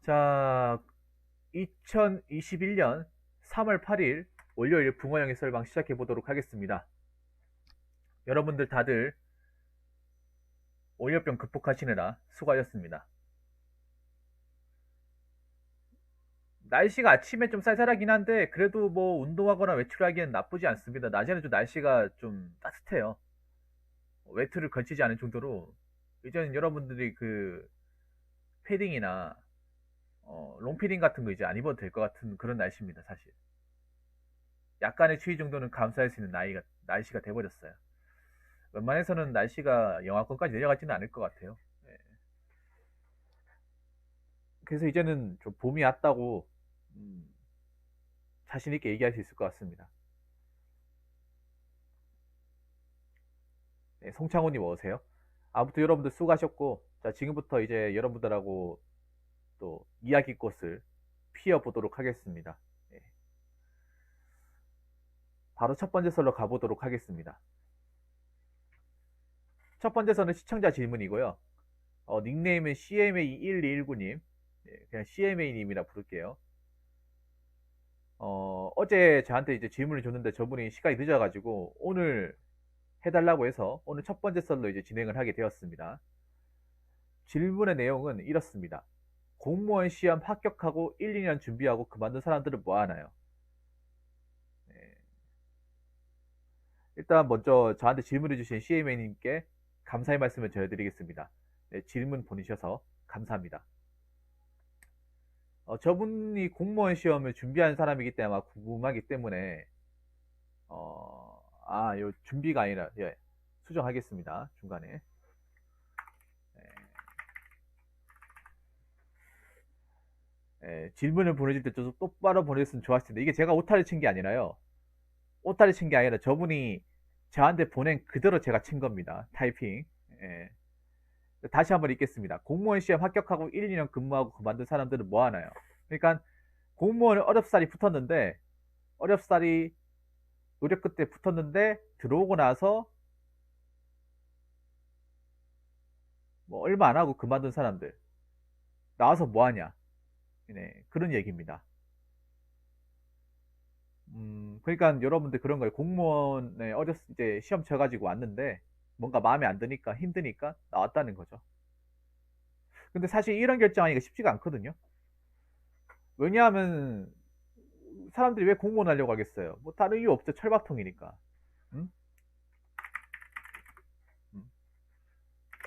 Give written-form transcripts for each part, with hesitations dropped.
자, 2021년 3월 8일 월요일 붕어영의 썰방 시작해 보도록 하겠습니다. 여러분들 다들 월요병 극복하시느라 수고하셨습니다. 날씨가 아침에 좀 쌀쌀하긴 한데 그래도 뭐 운동하거나 외출하기엔 나쁘지 않습니다. 낮에는 좀 날씨가 좀 따뜻해요. 외투를 걸치지 않을 정도로 이제는 여러분들이 그 패딩이나 롱패딩 같은 거 이제 안 입어도 될 것 같은 그런 날씨입니다, 사실. 약간의 추위 정도는 감수할 수 있는 날씨가 돼버렸어요. 웬만해서는 날씨가 영하권까지 내려가지는 않을 것 같아요. 예. 그래서 이제는 좀 봄이 왔다고 음, 자신 있게 얘기할 수 있을 것 같습니다. 네, 송창호님 어서오세요. 아무튼 여러분들 수고하셨고, 자 지금부터 이제 여러분들하고 또 이야기꽃을 피워보도록 하겠습니다. 예. 바로 첫 번째 설로 가보도록 하겠습니다. 첫 번째 설은 시청자 질문이고요. 닉네임은 CMA1219님, 그냥 CMA님이라 부를게요. 어제 저한테 이제 질문을 줬는데 저분이 시간이 늦어가지고 오늘 해달라고 해서 오늘 첫 번째 썰로 이제 진행을 하게 되었습니다. 질문의 내용은 이렇습니다. 공무원 시험 합격하고 1, 2년 준비하고 그만둔 사람들은 뭐 하나요? 네. 일단 먼저 저한테 질문해 주신 CMA님께 감사의 말씀을 전해드리겠습니다. 네, 질문 보내셔서 감사합니다. 저분이 공무원 시험을 준비한 사람이기 때문에 아마 궁금하기 때문에 요 준비가 아니라 예, 수정하겠습니다. 중간에. 질문을 보내줄 때 좀 똑바로 보냈으면 좋았을 텐데 이게 제가 오타를 친 게 아니라요. 오타를 친 게 아니라 저분이 저한테 보낸 그대로 제가 친 겁니다. 타이핑. 예. 다시 한번 읽겠습니다. 공무원 시험 합격하고 1, 2년 근무하고 그만둔 사람들은 뭐 하나요? 그러니까 공무원은 어렵사리 붙었는데 어렵사리 노력 끝에 붙었는데 들어오고 나서 뭐 얼마 안 하고 그만둔 사람들 나와서 뭐 하냐? 네, 그런 얘기입니다. 그러니까 여러분들 그런 거예요. 공무원에 이제 시험 쳐가지고 왔는데 뭔가 마음에 안 드니까 힘드니까 나왔다는 거죠. 근데 사실 이런 결정하기가 쉽지가 않거든요. 왜냐하면 사람들이 왜 공무원 하려고 하겠어요? 뭐 다른 이유 없죠. 철밥통이니까. 음? 음.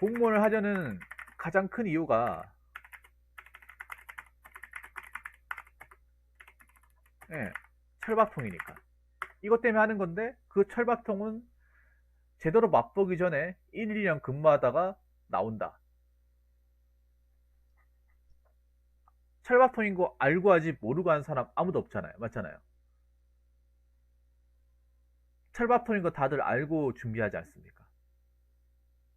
공무원을 하려는 가장 큰 이유가 예, 철밥통이니까. 이것 때문에 하는 건데 그 철밥통은 제대로 맛보기 전에 1, 2년 근무하다가 나온다. 철밥통인 거 알고 하지 모르고 하는 사람 아무도 없잖아요. 맞잖아요. 철밥통인 거 다들 알고 준비하지 않습니까?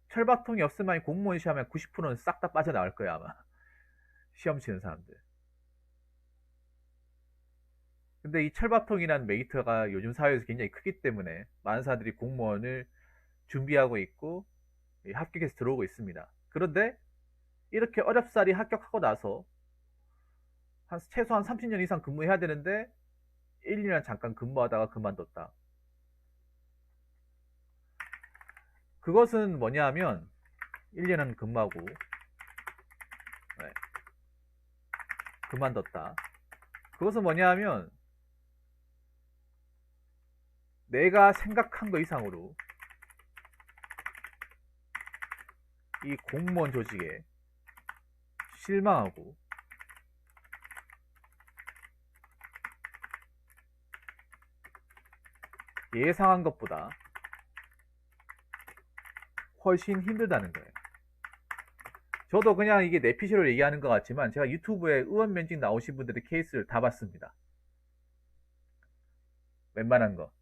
철밥통이 없으면 공무원 시험에 90%는 싹 다 빠져나올 거야 아마. 시험 치는 사람들. 근데 이 철밥통이라는 메리트가 요즘 사회에서 굉장히 크기 때문에 많은 사람들이 공무원을 준비하고 있고 합격해서 들어오고 있습니다. 그런데 이렇게 어렵사리 합격하고 나서 최소한 30년 이상 근무해야 되는데 1, 2년 잠깐 근무하다가 그만뒀다. 그것은 뭐냐 하면 1년은 근무하고 네, 그만뒀다. 그것은 뭐냐 하면 내가 생각한 것 이상으로 이 공무원 조직에 실망하고 예상한 것보다 훨씬 힘들다는 거예요. 저도 그냥 이게 내피셜로 얘기하는 것 같지만 제가 유튜브에 의원 면직 나오신 분들의 케이스를 다 봤습니다. 웬만한 거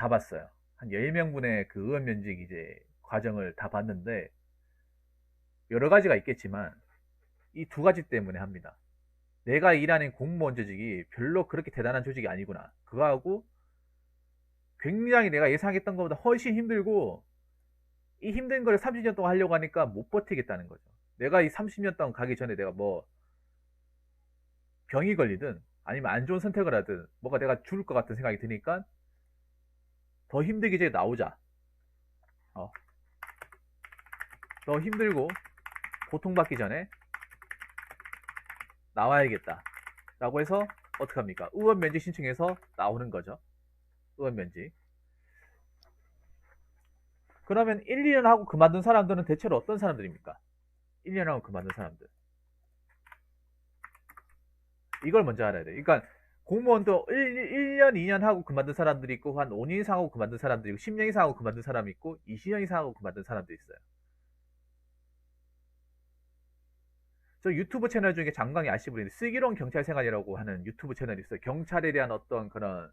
다 봤어요. 한 10명분의 그 의원 면직 이제 과정을 다 봤는데 여러 가지가 있겠지만 이 두 가지 때문에 합니다. 내가 일하는 공무원 조직이 별로 그렇게 대단한 조직이 아니구나. 그거하고 굉장히 내가 예상했던 것보다 훨씬 힘들고 이 힘든 거를 30년 동안 하려고 하니까 못 버티겠다는 거죠. 내가 이 30년 동안 가기 전에 내가 뭐 병이 걸리든 아니면 안 좋은 선택을 하든 뭐가 내가 죽을 것 같은 생각이 드니까 더 힘들게 이제 나오자. 어, 더 힘들고 고통받기 전에 나와야겠다. 라고 해서 어떡합니까? 의원 면직 신청해서 나오는 거죠. 의원 면직. 그러면 1, 2년 하고 그만둔 사람들은 대체로 어떤 사람들입니까? 1년 하고 그만둔 사람들. 이걸 먼저 알아야 돼. 그러니까 공무원도 1년, 2년 하고 그만둔 사람들이 있고 한 5년 이상 하고 그만둔 사람들이 있고 10년 이상 하고 그만둔 사람이 있고 20년 이상 하고 그만둔 사람도 있어요. 저 유튜브 채널 중에 장강이 아시는 분인데 슬기로운 경찰 생활이라고 하는 유튜브 채널이 있어요. 경찰에 대한 어떤 그런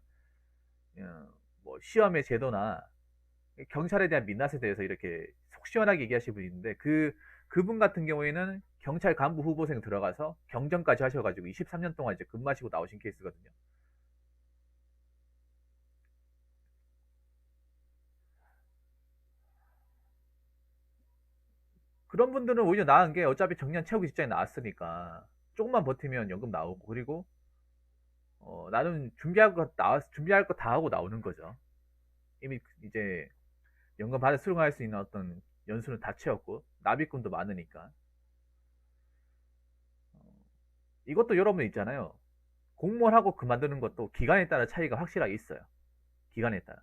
뭐 시험의 제도나 경찰에 대한 민낯에 대해서 이렇게 속 시원하게 얘기하시는 분이 있는데 그분 같은 경우에는 경찰 간부 후보생 들어가서 경정까지 하셔가지고 23년 동안 이제 근무하시고 나오신 케이스거든요. 그런 분들은 오히려 나은 게 어차피 정년 채우기 직전에 나왔으니까 조금만 버티면 연금 나오고 그리고 나는 준비할 거 다 하고 나오는 거죠. 이미 이제 연금 받아 수령할 수 있는 어떤 연수는 다 채웠고 납입금도 많으니까 이것도 여러분 있잖아요. 공무원하고 그만두는 것도 기간에 따라 차이가 확실하게 있어요. 기간에 따라.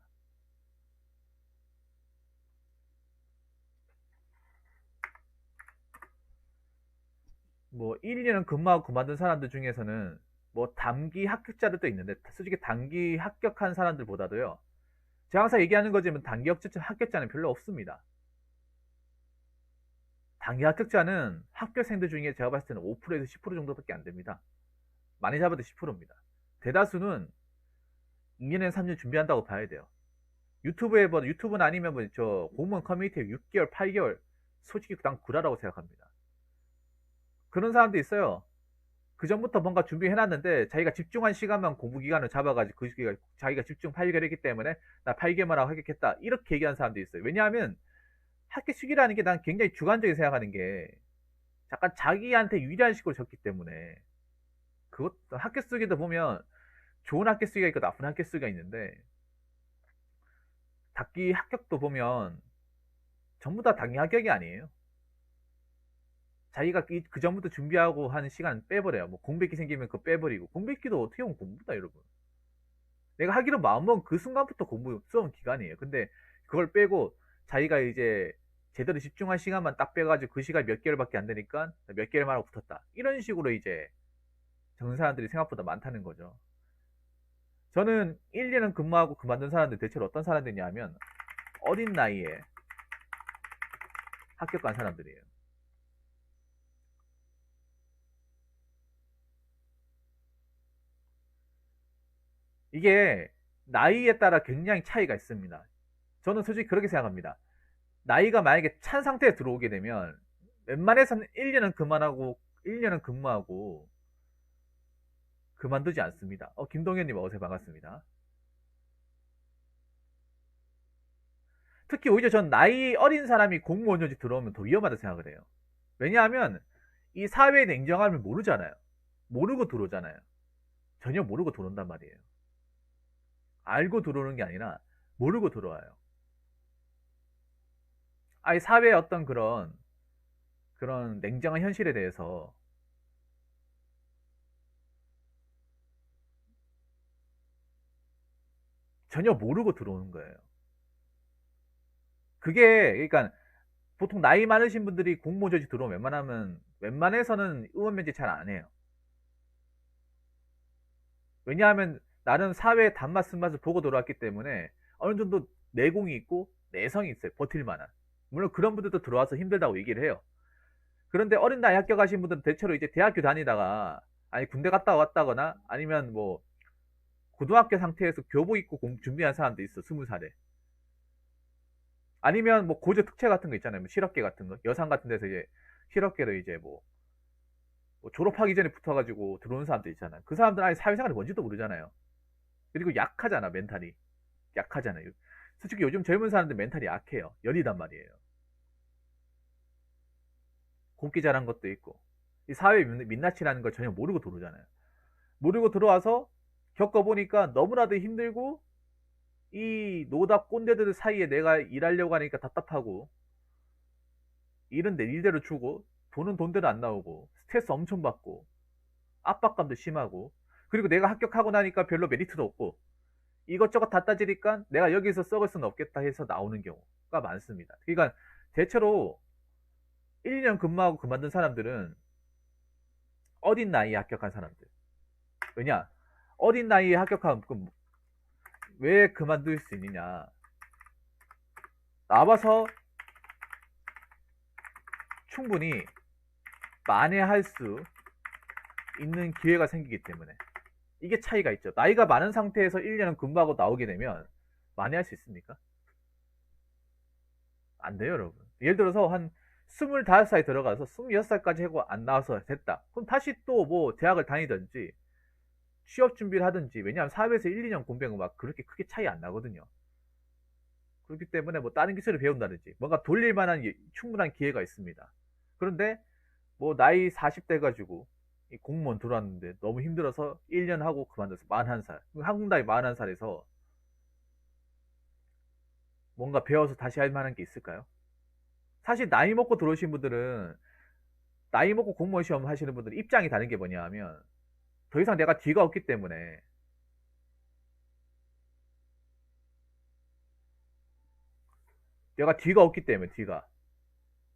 뭐 1, 2년 근무하고 그만둔 사람들 중에서는 뭐 단기 합격자들도 있는데 솔직히 단기 합격한 사람들보다도요. 제가 항상 얘기하는 거지만 단기 합격자는 별로 없습니다. 단기 합격자는 합격생들 중에 제가 봤을 때는 5%에서 10% 정도밖에 안 됩니다. 많이 잡아도 10%입니다. 대다수는 2년에서 3년 준비한다고 봐야 돼요. 유튜브는 아니면 뭐 저 공무원 커뮤니티에 6개월, 8개월 솔직히 난 구라라고 생각합니다. 그런 사람도 있어요. 그 전부터 뭔가 준비해놨는데 자기가 집중한 시간만 공부 기간을 잡아가지고 그 시기가 자기가 집중 8개월 했기 때문에 나 8개월만 하고 하겠다 이렇게 얘기하는 사람도 있어요. 왜냐하면 학교 시기라는 게 난 굉장히 주관적이게 생각하는 게 약간 자기한테 유리한 식으로 적기 때문에 그것 학교 쓰기도 보면 좋은 학교 쓰기가 있고 나쁜 학교 쓰기가 있는데 단기 합격도 보면 전부 다 단기 합격이 아니에요. 자기가 그 전부터 준비하고 하는 시간 빼버려요. 뭐 공백기 생기면 그거 빼버리고 공백기도 어떻게 보면 공부다 여러분. 내가 하기로 마음먹은 그 순간부터 공부 수업 기간이에요. 근데 그걸 빼고 자기가 이제 제대로 집중할 시간만 딱 빼가지고 그 시간 몇 개월밖에 안 되니까 몇 개월만 하고 붙었다. 이런 식으로 이제 적는 사람들이 생각보다 많다는 거죠. 저는 1, 2년 근무하고 그만둔 사람들 대체로 어떤 사람들이냐면 어린 나이에 합격한 사람들이에요. 이게 나이에 따라 굉장히 차이가 있습니다. 저는 솔직히 그렇게 생각합니다. 나이가 만약에 찬 상태에 들어오게 되면 웬만해서는 1년은 그만하고 1년은 근무하고 그만두지 않습니다. 김동현님 어서 반갑습니다. 특히 오히려 전 나이 어린 사람이 공무원 조직 들어오면 더 위험하다고 생각을 해요. 왜냐하면 이 사회의 냉정함을 모르잖아요. 모르고 들어오잖아요. 전혀 모르고 들어온단 말이에요. 알고 들어오는 게 아니라 모르고 들어와요. 아예 사회의 어떤 그런 냉정한 현실에 대해서 전혀 모르고 들어오는 거예요. 그게 그러니까 보통 나이 많으신 분들이 공무원 조직 들어오면 웬만해서는 의원 면제 잘 안 해요. 왜냐하면 나는 사회의 단맛 쓴맛을 보고 들어왔기 때문에 어느 정도 내공이 있고 내성이 있어요. 버틸 만한. 물론 그런 분들도 들어와서 힘들다고 얘기를 해요. 그런데 어린 나이 합격하신 분들은 대체로 이제 대학교 다니다가 아니 군대 갔다 왔다거나 아니면 뭐 고등학교 상태에서 교복 입고 준비한 사람도 있어. 20살에. 아니면 뭐 고조 특채 같은 거 있잖아요. 뭐 실업계 같은 거. 여상 같은 데서 이제 실업계로 이제 뭐 졸업하기 전에 붙어가지고 들어오는 사람들 있잖아요. 그 사람들은 아예 사회생활이 뭔지도 모르잖아요. 그리고 약하잖아, 멘탈이. 약하잖아요. 솔직히 요즘 젊은 사람들 멘탈이 약해요. 열이단 말이에요. 곱기 잘한 것도 있고. 이 사회 민낯이라는 걸 전혀 모르고 들어오잖아요. 모르고 들어와서 겪어보니까 너무나도 힘들고 이 노답 꼰대들 사이에 내가 일하려고 하니까 답답하고 일은 내 일대로 주고 돈은 돈대로 안 나오고 스트레스 엄청 받고 압박감도 심하고 그리고 내가 합격하고 나니까 별로 메리트도 없고 이것저것 다 따지니까 내가 여기서 썩을 수는 없겠다 해서 나오는 경우가 많습니다. 그러니까 대체로 1, 2년 근무하고 그만둔 사람들은 어린 나이에 합격한 사람들. 왜냐? 어린 나이에 합격하면 왜 그만둘 수 있느냐? 나와서 충분히 만회할 수 있는 기회가 생기기 때문에 이게 차이가 있죠. 나이가 많은 상태에서 1년 근무하고 나오게 되면 만회할 수 있습니까? 안 돼요, 여러분. 예를 들어서 한 25살에 들어가서 26살까지 하고 안 나와서 됐다. 그럼 다시 또 뭐 대학을 다니든지 취업 준비를 하든지 왜냐하면 사회에서 1, 2년 공백은 막 그렇게 크게 차이 안 나거든요. 그렇기 때문에 뭐 다른 기술을 배운다든지 뭔가 돌릴 만한 충분한 기회가 있습니다. 그런데 뭐 나이 40대 가지고 이 공무원 들어왔는데 너무 힘들어서 1년 하고 그만둬서 41살. 한국 나이 41살에서 뭔가 배워서 다시 할 만한 게 있을까요? 사실 나이 먹고 들어오신 분들은 나이 먹고 공무원 시험 하시는 분들은 입장이 다른 게 뭐냐 하면 더 이상 내가 뒤가 없기 때문에 뒤가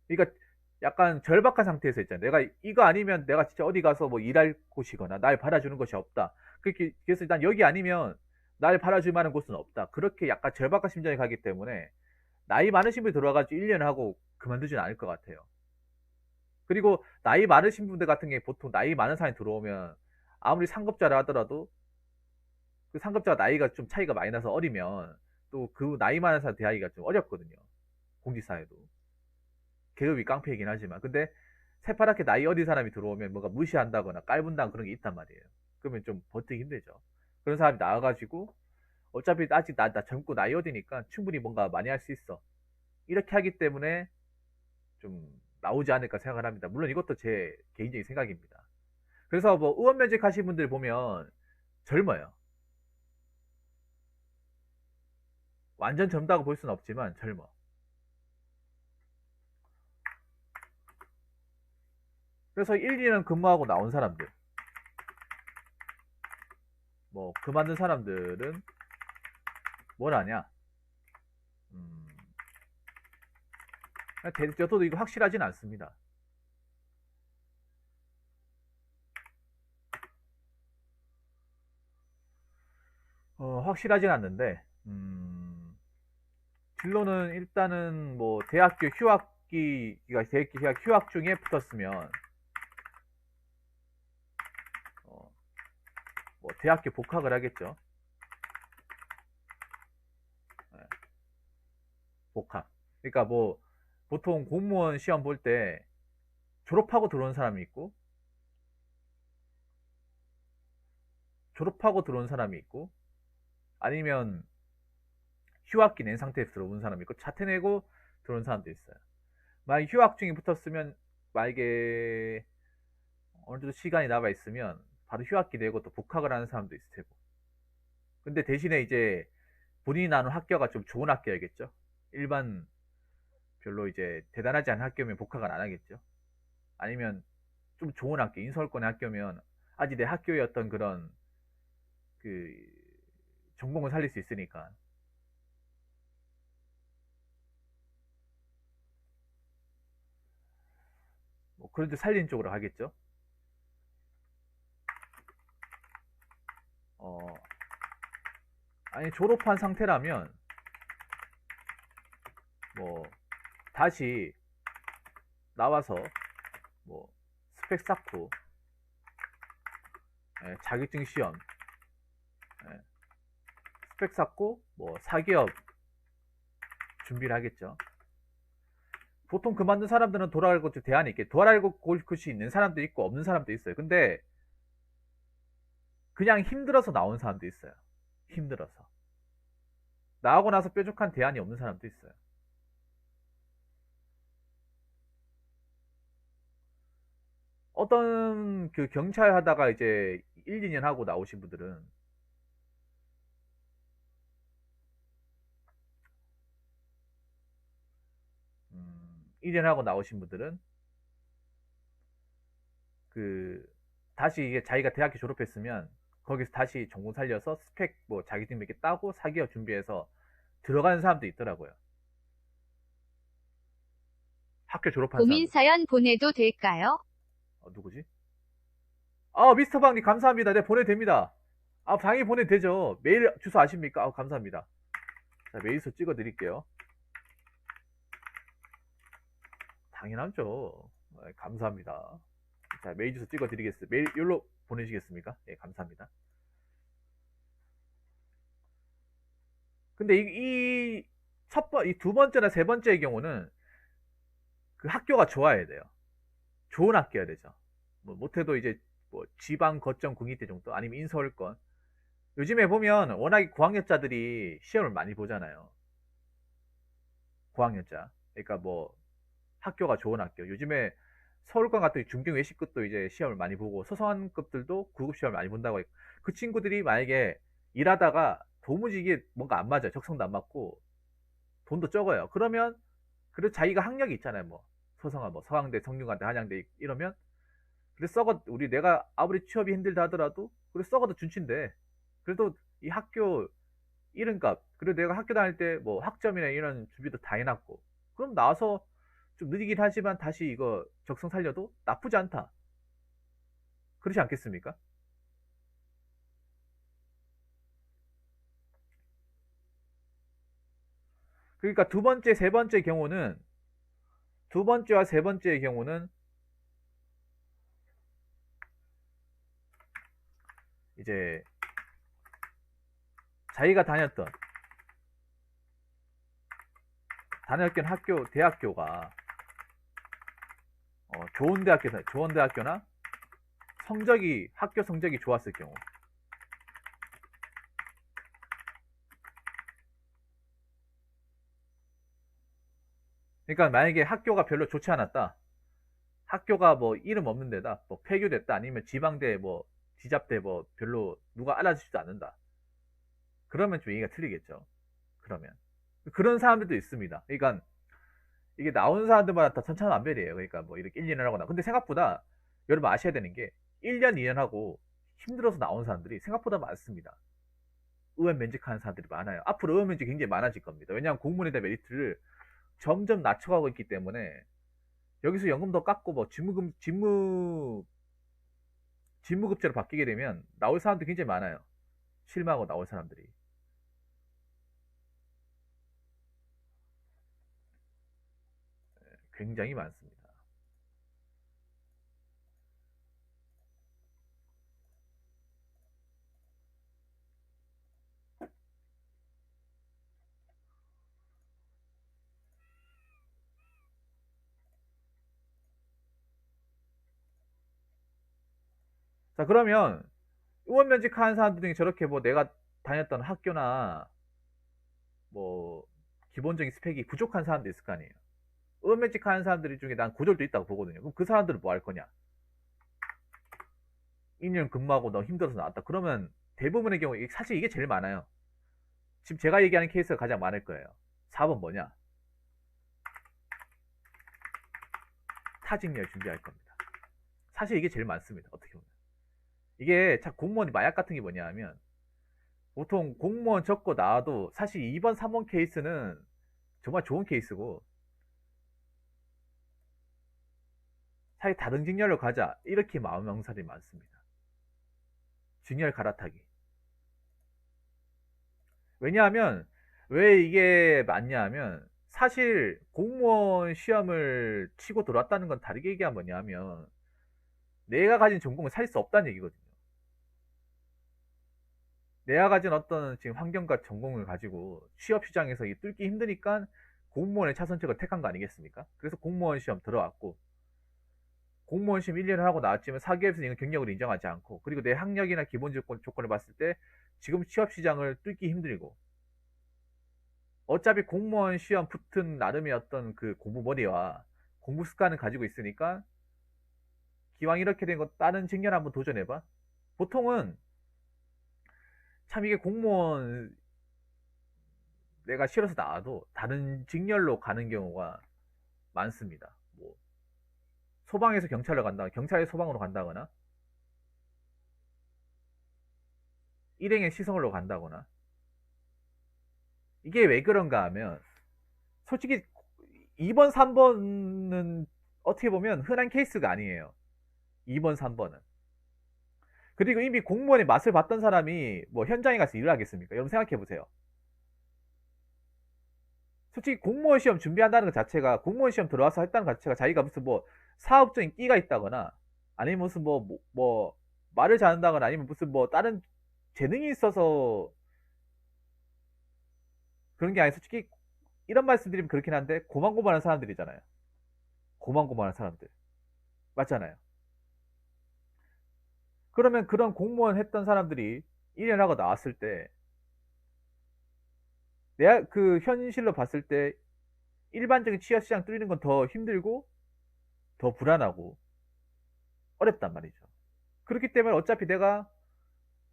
그러니까 약간 절박한 상태에서 있잖아요. 내가 이거 아니면 내가 진짜 어디 가서 뭐 일할 곳이거나 날 받아주는 곳이 없다. 그렇게 그래서 일단 여기 아니면 날 받아줄 만한 곳은 없다. 그렇게 약간 절박한 심정이 가기 때문에 나이 많으신 분이 들어와가지고 1년 하고 그만두진 않을 것 같아요. 그리고 나이 많으신 분들 같은 게 보통 나이 많은 사람이 들어오면 아무리 상급자라 하더라도 그 상급자가 나이가 좀 차이가 많이 나서 어리면 또 그 나이 많은 사람 대하기가 좀 어렵거든요. 공직사회도. 계급이 깡패이긴 하지만. 근데 새파랗게 나이 어린 사람이 들어오면 뭔가 무시한다거나 깔분당 그런 게 있단 말이에요. 그러면 좀 버티기 힘들죠. 그런 사람이 나와가지고 어차피 아직 나 젊고 나이 어리니까 충분히 뭔가 많이 할 수 있어. 이렇게 하기 때문에 좀 나오지 않을까 생각을 합니다. 물론 이것도 제 개인적인 생각입니다. 그래서 뭐 의원 면직 하신 분들 보면 젊어요. 완전 젊다고 볼 수는 없지만 젊어. 그래서 1, 2년 근무하고 나온 사람들, 뭐 그만둔 사람들은 뭘 하냐? 음, 저도 이거 확실하진 않습니다. 확실하진 않는데, 진로는 일단은 뭐 대학교 휴학 중에 붙었으면 어, 뭐 대학교 복학을 하겠죠. 네, 복학. 그러니까 뭐 보통 공무원 시험 볼 때 졸업하고 들어온 사람이 있고 졸업하고 들어온 사람이 있고 아니면 휴학기 낸 상태에서 들어온 사람이 있고 자퇴 내고 들어온 사람도 있어요. 만약 휴학 중에 붙었으면 만약에 어느 정도 시간이 남아 있으면 바로 휴학기 내고 또 복학을 하는 사람도 있을 테고. 근데 대신에 이제 본인이 나눈 학교가 좀 좋은 학교야겠죠. 일반 별로 이제 대단하지 않은 학교면 복학을 안 하겠죠. 아니면 좀 좋은 학교, 인서울권의 학교면 아직 내 학교의 어떤 그런 그 전공을 살릴 수 있으니까. 뭐 그런 데 살리는 쪽으로 하겠죠. 어, 아니 졸업한 상태라면 뭐 다시 나와서 뭐 스펙 쌓고 자격증 시험 예, 스펙 쌓고 뭐 사기업 준비를 하겠죠. 보통 그만둔 사람들은 돌아갈 곳 대안이 있게 돌아갈 곳이 있는 사람도 있고 없는 사람도 있어요. 근데 그냥 힘들어서 나온 사람도 있어요. 힘들어서 나오고 나서 뾰족한 대안이 없는 사람도 있어요. 어떤 그 경찰 하다가 이제 1, 2년 하고 나오신 분들은 1년 하고 나오신 분들은 그 다시 이게 자기가 대학교 졸업했으면 거기서 다시 전공 살려서 스펙 뭐 자격증 몇 개 따고 4개월 준비해서 들어가는 사람도 있더라고요. 학교 졸업한 고민 사람들. 사연 보내도 될까요? 누구지? 아, 미스터 방님 감사합니다. 네, 보내도 됩니다. 아, 당연히 보내도 되죠. 메일 주소 아십니까? 아, 감사합니다. 자, 메일 주소 찍어 드릴게요. 당연하죠. 감사합니다. 자, 메일 주소 찍어 드리겠습니다. 메일 여기로 보내시겠습니까? 예, 감사합니다. 근데 이 두 번째나 세 번째의 경우는 그 학교가 좋아야 돼요. 좋은 학교여야 되죠. 뭐 못해도 이제 뭐 지방 거점 국립대 정도 아니면 인서울권. 요즘에 보면 워낙에 고학년자들이 시험을 많이 보잖아요. 고학년자. 그러니까 뭐 학교가 좋은 학교. 요즘에 서울권 같은 중등 외식급도 이제 시험을 많이 보고 소소한급들도 9급 시험을 많이 본다고 했고 그 친구들이 만약에 일하다가 도무지 이게 뭔가 안 맞아요. 적성도 안 맞고 돈도 적어요. 그러면 그래도 자기가 학력이 있잖아요. 뭐 소성화 뭐 서강대, 성균관대, 한양대 이러면 그래 썩어 우리 내가 아무리 취업이 힘들다 하더라도 그래 썩어도 준치인데 그래도 이 학교 이름값 그리고 내가 학교 다닐 때 뭐 학점이나 이런 준비도 다 해놨고 그럼 나와서 좀 느리긴 하지만 다시 이거 적성 살려도 나쁘지 않다. 그렇지 않겠습니까? 그러니까 두 번째, 세 번째 경우는 두 번째와 세 번째의 경우는 이제 자기가 다녔던 학교, 대학교가 좋은 대학교나 학교 성적이 좋았을 경우. 그러니까 만약에 학교가 별로 좋지 않았다. 학교가 뭐 이름 없는 데다, 뭐 폐교됐다, 아니면 지방대 뭐 지잡대 뭐 별로 누가 알아주지도 않는다. 그러면 좀 얘기가 틀리겠죠. 그러면 그런 사람들도 있습니다. 그러니까 이게 나오는 사람들마다 다 천차만별이에요. 그러니까 뭐 이렇게 1, 2년 하거나. 근데 생각보다 여러분 아셔야 되는 게 1년, 2년 하고 힘들어서 나온 사람들이 생각보다 많습니다. 의원 면직하는 사람들이 많아요. 앞으로 의원 면직 굉장히 많아질 겁니다. 왜냐하면 공무원에 대한 메리트를 점점 낮춰가고 있기 때문에 여기서 연금 더 깎고 뭐 직무급제로 바뀌게 되면 나올 사람들이 굉장히 많아요. 실망하고 나올 사람들이. 굉장히 많습니다. 자, 그러면 의원 면직하는 사람들 중에 저렇게 뭐 내가 다녔던 학교나 뭐 기본적인 스펙이 부족한 사람도 있을 거 아니에요. 의원 면직하는 사람들 중에 난 고졸도 있다고 보거든요. 그럼 그 사람들은 뭐 할 거냐? 2년 근무하고 너 힘들어서 나왔다. 그러면 대부분의 경우 사실 이게 제일 많아요. 지금 제가 얘기하는 케이스가 가장 많을 거예요. 4번 뭐냐? 타직렬 준비할 겁니다. 사실 이게 제일 많습니다. 어떻게 보면. 이게 참 공무원이 마약 같은 게 뭐냐 하면 보통 공무원 적고 나와도 사실 2번, 3번 케이스는 정말 좋은 케이스고 사실 다른 직렬로 가자 이렇게 마음 먹는 사람이 많습니다. 직렬 갈아타기. 왜냐하면 왜 이게 많냐 하면 사실 공무원 시험을 치고 들어왔다는 건 다르게 얘기하면 뭐냐 하면 내가 가진 전공을 살 수 없다는 얘기거든요. 내가 가진 어떤 지금 환경과 전공을 가지고 취업 시장에서 뚫기 힘드니까 공무원의 차선책을 택한 거 아니겠습니까? 그래서 공무원 시험 들어왔고 공무원 시험 1년을 하고 나왔지만 사기업에서 이건 경력을 인정하지 않고 그리고 내 학력이나 기본 조건을 봤을 때 지금 취업 시장을 뚫기 힘들고 어차피 공무원 시험 붙은 나름의 어떤 그 공부 머리와 공부 습관을 가지고 있으니까 기왕 이렇게 된 거 다른 직렬 한번 도전해봐. 보통은 참 이게 공무원 내가 싫어서 나와도 다른 직렬로 가는 경우가 많습니다. 뭐 소방에서 경찰로 간다거나 경찰에서 소방으로 간다거나 일행의 시설로 간다거나. 이게 왜 그런가 하면 솔직히 2번, 3번은 어떻게 보면 흔한 케이스가 아니에요. 2번, 3번은. 그리고 이미 공무원의 맛을 봤던 사람이 뭐 현장에 가서 일을 하겠습니까? 여러분 생각해 보세요. 솔직히 공무원 시험 준비한다는 것 자체가, 공무원 시험 들어와서 했다는 것 자체가 자기가 무슨 뭐 사업적인 끼가 있다거나 아니면 무슨 뭐 말을 잘한다거나 아니면 무슨 뭐 다른 재능이 있어서 그런 게 아니라 솔직히 이런 말씀 드리면 그렇긴 한데 고만고만한 사람들이잖아요. 고만고만한 사람들. 맞잖아요. 그러면 그런 공무원 했던 사람들이 1년 하고 나왔을 때 내가 그 현실로 봤을 때 일반적인 취업 시장 뚫리는 건 더 힘들고 더 불안하고 어렵단 말이죠. 그렇기 때문에 어차피 내가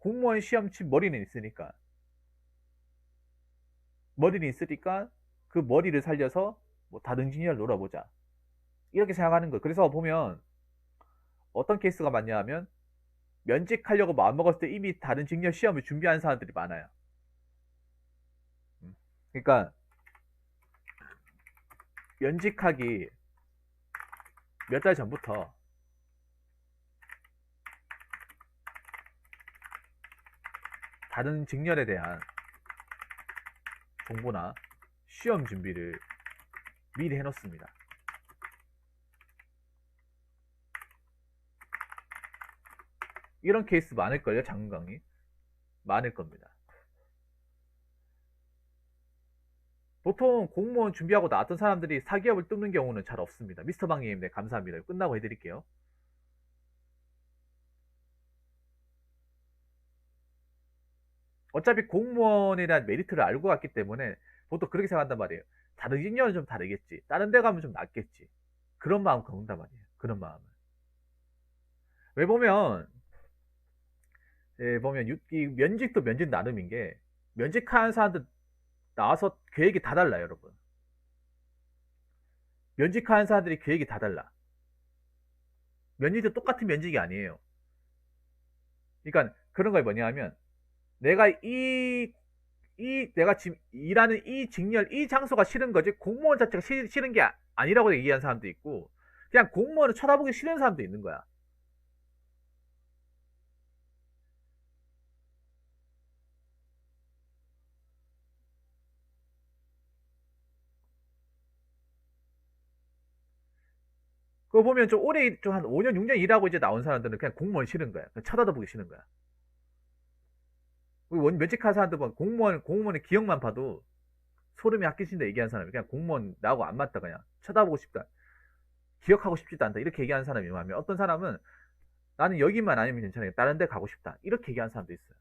공무원 시험 친 머리는 있으니까 그 머리를 살려서 뭐 다른 진열 놀아보자 이렇게 생각하는 거예요. 그래서 보면 어떤 케이스가 많냐 하면 면직하려고 마음먹었을 때 이미 다른 직렬 시험을 준비하는 사람들이 많아요. 그러니까 면직하기 몇 달 전부터 다른 직렬에 대한 정보나 시험 준비를 미리 해놓습니다. 이런 케이스 많을걸요, 장강이? 많을 겁니다. 보통 공무원 준비하고 나왔던 사람들이 사기업을 뚫는 경우는 잘 없습니다. 미스터 방님, 네, 감사합니다. 끝나고 해드릴게요. 어차피 공무원에 대한 메리트를 알고 갔기 때문에 보통 그렇게 생각한단 말이에요. 다른 직렬은 좀 다르겠지. 다른 데 가면 좀 낫겠지. 그런 마음 갖는단 말이에요. 그런 마음을. 왜 보면, 예, 보면 이 면직도 면직 나름인 게 면직하는 사람들 나와서 계획이 다 달라요, 여러분. 면직하는 사람들이 계획이 다 달라. 면직도 똑같은 면직이 아니에요. 그러니까 그런 거 뭐냐 하면 내가 내가 지금 일하는 이 직렬, 이 장소가 싫은 거지 공무원 자체가 싫은 게 아니라고 얘기하는 사람도 있고 그냥 공무원을 쳐다보기 싫은 사람도 있는 거야. 그거 보면 좀 오래, 좀 한 5년, 6년 일하고 이제 나온 사람들은 그냥 공무원 싫은 거야. 그냥 쳐다보기 싫은 거야. 면직한 사람들 보면 공무원의 기억만 봐도 소름이 돋기친다 얘기하는 사람이 그냥 공무원 나하고 안 맞다 그냥 쳐다보고 싶다. 기억하고 싶지도 않다. 이렇게 얘기하는 사람이 많으면 어떤 사람은 나는 여기만 아니면 괜찮아요. 다른 데 가고 싶다. 이렇게 얘기하는 사람도 있어요.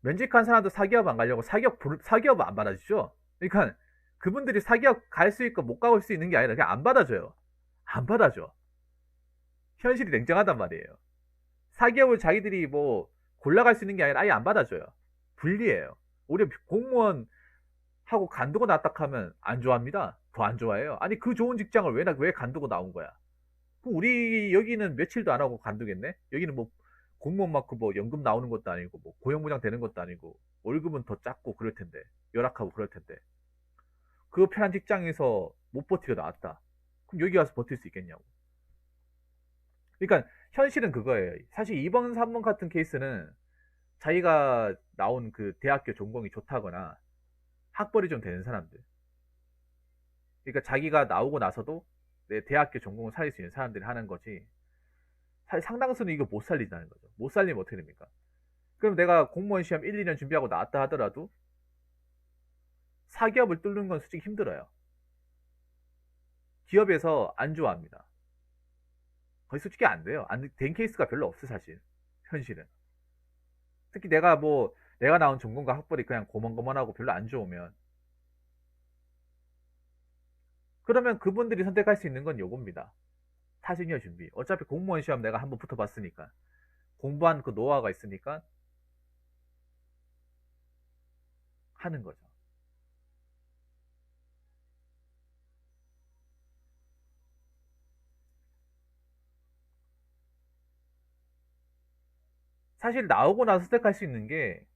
면직한 사람도 사기업 안 가려고 사기업 안 받아주죠. 그러니까 그분들이 사기업 갈 수 있고 못 가볼 수 있는 게 아니라 그냥 안 받아줘요. 안 받아줘. 현실이 냉정하단 말이에요. 사기업을 자기들이 뭐 골라갈 수 있는 게 아니라 아예 안 받아줘요. 불리해요. 우리 공무원 하고 간두고 났다 하면 안 좋아합니다. 더 안 좋아해요. 아니 그 좋은 직장을 왜 간두고 나온 거야? 우리 여기는 며칠도 안 하고 간두겠네? 여기는 뭐 공무원 맞고 뭐 연금 나오는 것도 아니고 뭐 고용보장 되는 것도 아니고 월급은 더 작고 그럴 텐데 열악하고 그럴 텐데 그 편한 직장에서 못 버티고 나왔다. 그럼 여기 와서 버틸 수 있겠냐고. 그러니까 현실은 그거예요. 사실 2번, 3번 같은 케이스는 자기가 나온 그 대학교 전공이 좋다거나 학벌이 좀 되는 사람들. 그러니까 자기가 나오고 나서도 내 대학교 전공을 살릴 수 있는 사람들이 하는 거지. 사실 상당수는 이거 못 살린다는 거죠. 못 살리면 어떻게 됩니까? 그럼 내가 공무원 시험 1, 2년 준비하고 나왔다 하더라도 사기업을 뚫는 건 솔직히 힘들어요. 기업에서 안 좋아합니다. 거의 솔직히 안 돼요. 안 된 케이스가 별로 없어 사실. 현실은. 특히 내가 나온 전공과 학벌이 그냥 고만고만하고 별로 안 좋으면 그러면 그분들이 선택할 수 있는 건 요겁니다. 타진여 준비. 어차피 공무원 시험 내가 한번 붙어봤으니까. 공부한 그 노하우가 있으니까 하는 거죠. 사실 나오고 나서 선택할 수 있는 게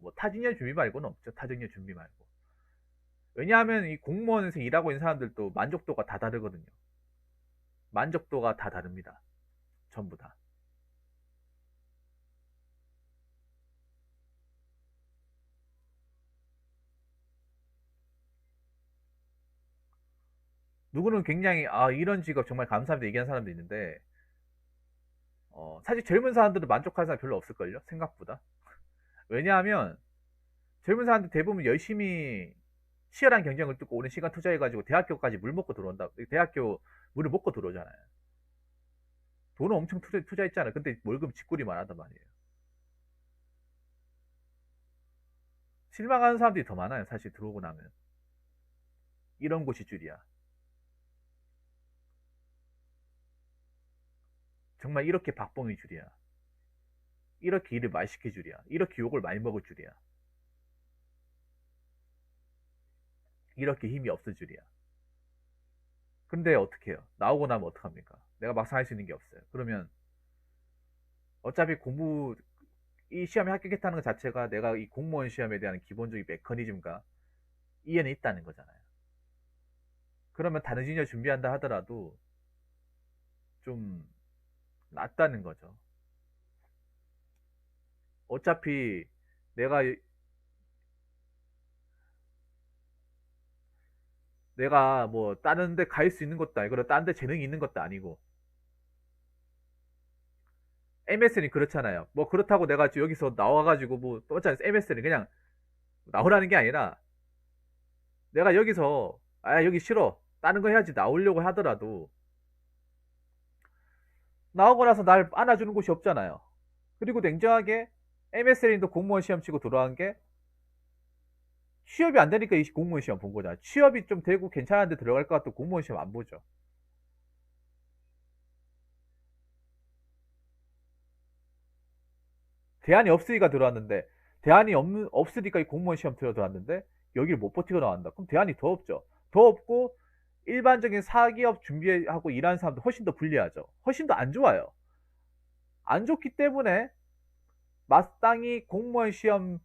뭐 타직년 준비 말고는 없죠. 타직년 준비 말고. 왜냐하면 이 공무원에서 일하고 있는 사람들도 만족도가 다 다르거든요. 만족도가 다 다릅니다. 전부 다. 누구는 굉장히 아 이런 직업 정말 감사합니다 얘기하는 사람도 있는데 사실 젊은 사람들은 만족하는 사람 별로 없을걸요 생각보다. 왜냐하면 젊은 사람들 대부분 열심히 치열한 경쟁을 뚫고 오랜 시간 투자해가지고 대학교까지 물 먹고 들어온다. 대학교 물을 먹고 들어오잖아요. 돈을 엄청 투자했잖아요. 근데 월급 직구리만 하단 말이에요. 실망하는 사람들이 더 많아요. 사실 들어오고 나면. 이런 곳이 줄이야. 정말 이렇게 박봉이 줄이야. 이렇게 일을 많이 시킬 줄이야. 이렇게 욕을 많이 먹을 줄이야. 이렇게 힘이 없을 줄이야. 근데 어떻게 해요? 나오고 나면 어떡합니까? 내가 막상 할 수 있는 게 없어요. 그러면 어차피 이 시험에 합격했다는 것 자체가 내가 이 공무원 시험에 대한 기본적인 메커니즘과 이해는 있다는 거잖아요. 그러면 다른 진료 준비한다 하더라도 좀 낫다는 거죠. 어차피 내가 뭐 다른 데 갈 수 있는 것도 아니고 다른 데 재능이 있는 것도 아니고 MSN이 그렇잖아요. 뭐 그렇다고 내가 여기서 나와가지고 뭐 어차피 MSN이 그냥 나오라는 게 아니라 내가 여기서 아 여기 싫어 다른 거 해야지 나오려고 하더라도 나오고 나서 날 안아주는 곳이 없잖아요. 그리고 냉정하게 MSN도 공무원 시험 치고 들어간 게 취업이 안 되니까 이 공무원 시험 본 거잖아. 취업이 좀 되고 괜찮은데 들어갈 것 같아도 공무원 시험 안 보죠. 대안이 없으니까 들어왔는데 없으니까 이 공무원 시험 들어왔는데 여기를 못 버티고 나간다. 그럼 대안이 더 없죠. 더 없고 일반적인 사기업 준비하고 일하는 사람도 훨씬 더 불리하죠. 훨씬 더 안 좋아요. 안 좋기 때문에 마땅히 공무원 시험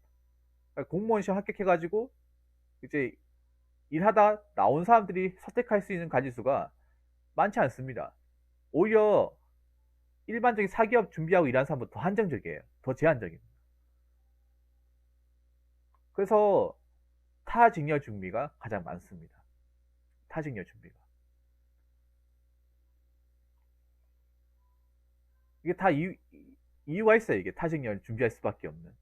합격해가지고 이제 일하다 나온 사람들이 선택할 수 있는 가지수가 많지 않습니다. 오히려 일반적인 사기업 준비하고 일하는 사람보다 더 한정적이에요. 더 제한적입니다. 그래서 타직렬 준비가 가장 많습니다. 타직렬 준비가. 이게 다 이유가 있어요. 이게 타직렬 준비할 수밖에 없는.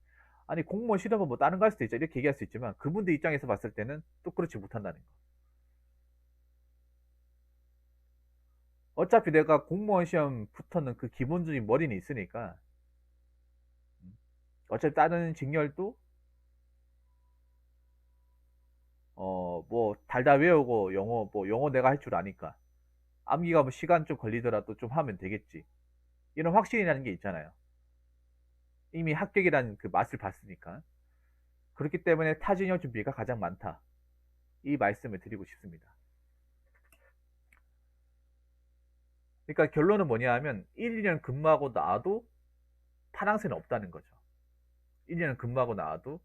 아니 공무원 시험은 뭐 다른 거 할 수도 있죠. 이렇게 얘기할 수 있지만 그분들 입장에서 봤을 때는 또 그렇지 못한다는 거. 어차피 내가 공무원 시험 붙었는 그 기본적인 머리는 있으니까 어차피 다른 직렬도 뭐 달달 외우고 영어 내가 할 줄 아니까 암기가 뭐 시간 좀 걸리더라도 좀 하면 되겠지. 이런 확신이라는 게 있잖아요. 이미 합격이라는 그 맛을 봤으니까. 그렇기 때문에 타진형 준비가 가장 많다. 이 말씀을 드리고 싶습니다. 그러니까 결론은 뭐냐 하면 1, 2년 근무하고 나도 파랑새는 없다는 거죠. 1년 근무하고 나도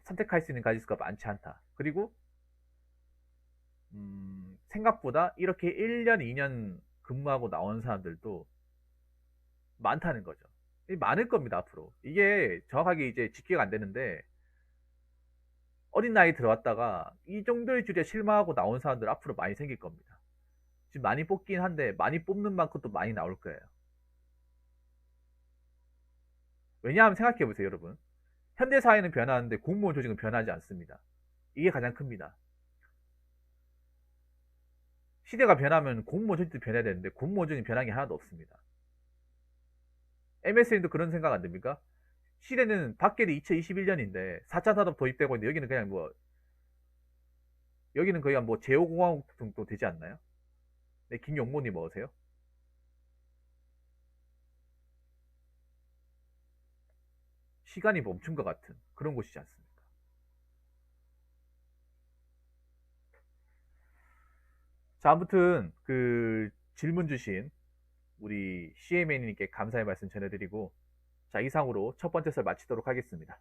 선택할 수 있는 가지수가 많지 않다. 그리고 생각보다 이렇게 1년, 2년 근무하고 나온 사람들도 많다는 거죠. 많을 겁니다, 앞으로. 이게 정확하게 이제 집계가 안 되는데, 어린 나이 들어왔다가 이 정도의 줄에 실망하고 나온 사람들 앞으로 많이 생길 겁니다. 지금 많이 뽑긴 한데, 많이 뽑는 만큼 또 많이 나올 거예요. 왜냐하면 생각해보세요, 여러분. 현대사회는 변하는데 공무원 조직은 변하지 않습니다. 이게 가장 큽니다. 시대가 변하면 공무원 조직도 변해야 되는데, 공무원 조직은 변한 게 하나도 없습니다. MSN도 그런 생각 안 듭니까? 시대는 밖에는 2021년인데 4차 산업 도입되고 있는데 여기는 그냥 뭐 여기는 거의 뭐 제오공화국 정도 되지 않나요? 네, 김용모님 어서세요. 시간이 멈춘 것 같은 그런 곳이지 않습니까? 자, 아무튼 그 질문 주신 우리 CMA님께 감사의 말씀 전해드리고 자, 이상으로 첫 번째 설 마치도록 하겠습니다.